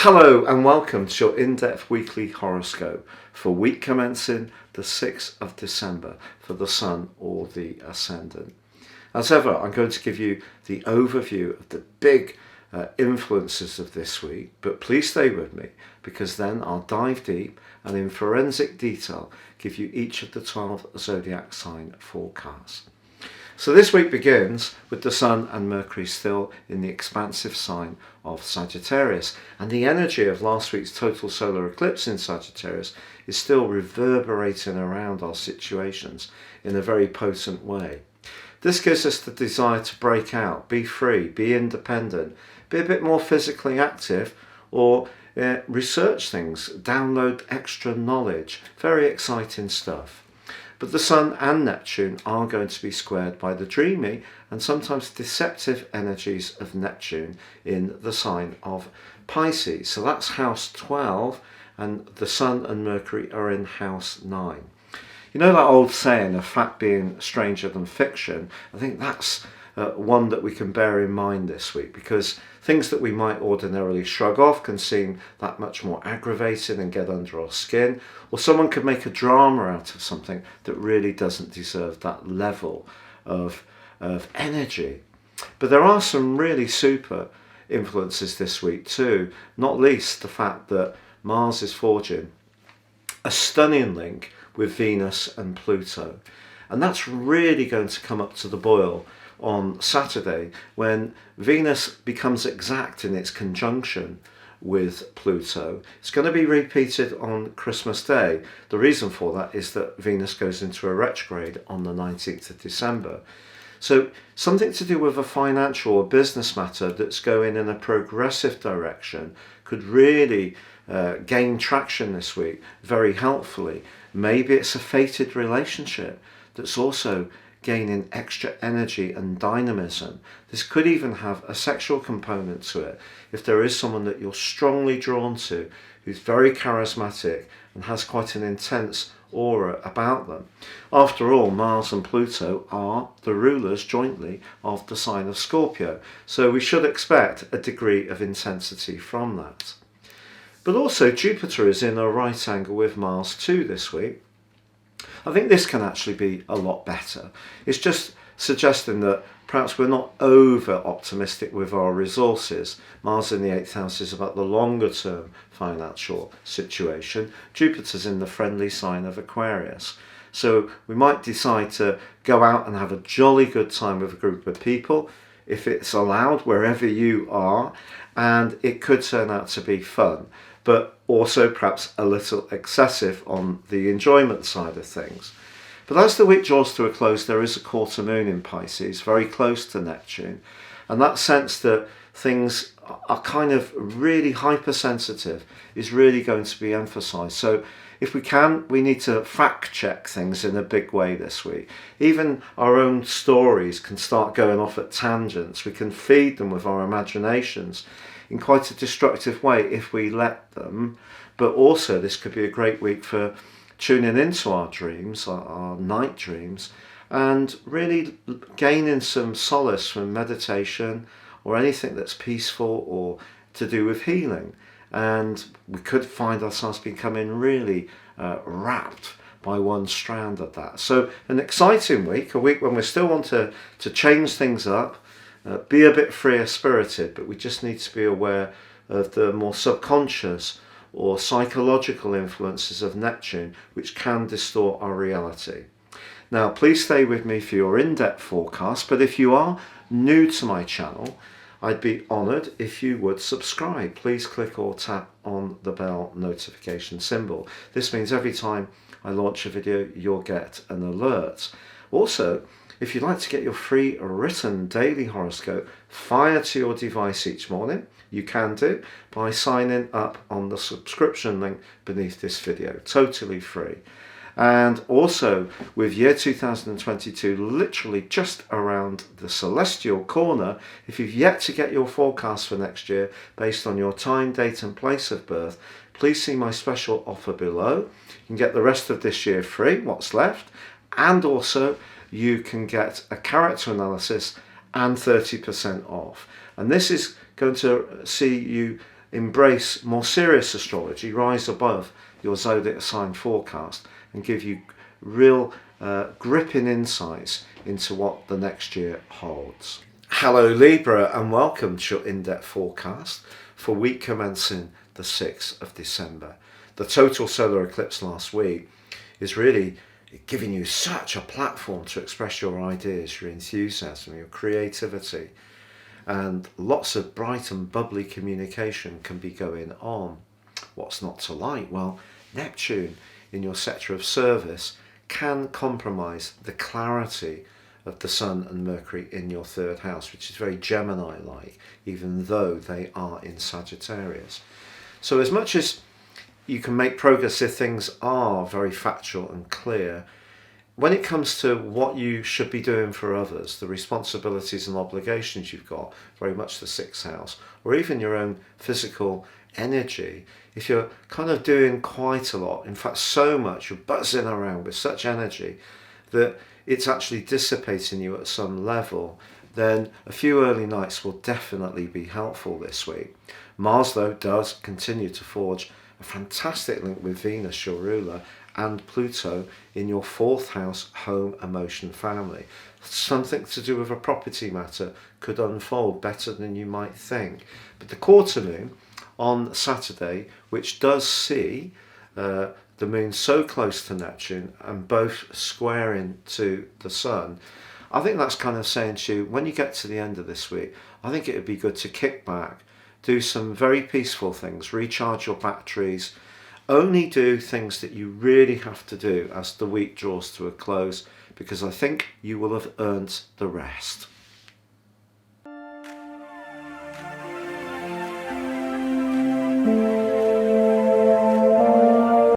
Hello and welcome to your in-depth weekly horoscope for week commencing the 6th of December for the Sun or the Ascendant. As ever, I'm going to give you the overview of the big influences of this week, but please stay with me because then I'll dive deep and in forensic detail give you each of the 12 zodiac sign forecasts. So this week begins with the Sun and Mercury still in the expansive sign of Sagittarius, and the energy of last week's total solar eclipse in Sagittarius is still reverberating around our situations in a very potent way. This gives us the desire to break out, be free, be independent, be a bit more physically active, or research things, download extra knowledge. Very exciting stuff. But the Sun and Neptune are going to be squared by the dreamy and sometimes deceptive energies of Neptune in the sign of Pisces. So that's house 12, and the Sun and Mercury are in house 9. You know that old saying of fact being stranger than fiction? I think that's one that we can bear in mind this week, because things that we might ordinarily shrug off can seem that much more aggravating and get under our skin, or someone could make a drama out of something that really doesn't deserve that level of energy. But there are some really super influences this week too, not least the fact that Mars is forging a stunning link with Venus and Pluto, and that's really going to come up to the boil on Saturday when Venus becomes exact in its conjunction with Pluto. It's going to be repeated on Christmas Day. The reason for that is that Venus goes into a retrograde on the 19th of December. So something to do with a financial or business matter that's going in a progressive direction could really gain traction this week very helpfully. Maybe it's a fated relationship that's also gaining extra energy and dynamism. This could even have a sexual component to it if there is someone that you're strongly drawn to who's very charismatic and has quite an intense aura about them. After all, Mars and Pluto are the rulers jointly of the sign of Scorpio, so we should expect a degree of intensity from that. But also Jupiter is in a right angle with Mars too this week. I think this can actually be a lot better. It's just suggesting that perhaps we're not over optimistic with our resources. Mars in the 8th house is about the longer term financial situation. Jupiter's in the friendly sign of Aquarius. So we might decide to go out and have a jolly good time with a group of people, if it's allowed, wherever you are, and it could turn out to be fun, but also perhaps a little excessive on the enjoyment side of things. But as the week draws to a close, there is a quarter moon in Pisces, very close to Neptune, and that sense that things are kind of really hypersensitive is really going to be emphasised. So if we can, we need to fact check things in a big way this week. Even our own stories can start going off at tangents. We can feed them with our imaginations in quite a destructive way if we let them. But also this could be a great week for tuning into our dreams, our night dreams, and really gaining some solace from meditation or anything that's peaceful or to do with healing. And we could find ourselves becoming really wrapped by one strand of that. So an exciting week, a week when we still want to change things up, be a bit freer spirited, but we just need to be aware of the more subconscious or psychological influences of Neptune, which can distort our reality. Now, please stay with me for your in-depth forecast, but if you are new to my channel, I'd be honoured if you would subscribe. Please click or tap on the bell notification symbol. This means every time I launch a video, you'll get an alert. Also, if you'd like to get your free written daily horoscope fired to your device each morning, you can do by signing up on the subscription link beneath this video, totally free. And also with year 2022 literally just around the celestial corner, if you've yet to get your forecast for next year based on your time, date and place of birth, please see my special offer below. You can get the rest of this year free, what's left, and also you can get a character analysis and 30% off. And this is going to see you embrace more serious astrology, rise above your zodiac sign forecast, and give you real gripping insights into what the next year holds. Hello Libra, and welcome to your in-depth forecast for week commencing the 6th of December. The total solar eclipse last week is really giving you such a platform to express your ideas, your enthusiasm, your creativity, and lots of bright and bubbly communication can be going on. What's not to like? Well, Neptune in your sector of service can compromise the clarity of the Sun and Mercury in your third house, which is very Gemini-like, even though they are in Sagittarius. So as much as you can make progress if things are very factual and clear, when it comes to what you should be doing for others, the responsibilities and obligations you've got, very much the 6th house, or even your own physical energy, if you're kind of doing quite a lot, in fact so much, you're buzzing around with such energy that it's actually dissipating you at some level, then a few early nights will definitely be helpful this week. Mars, though, does continue to forge a fantastic link with Venus, your ruler, and Pluto in your 4th house, home, emotion, family. Something to do with a property matter could unfold better than you might think. But the quarter moon on Saturday, which does see the moon so close to Neptune and both squaring to the Sun, I think that's kind of saying to you, when you get to the end of this week, I think it would be good to kick back, do some very peaceful things, recharge your batteries, only do things that you really have to do as the week draws to a close, because I think you will have earned the rest.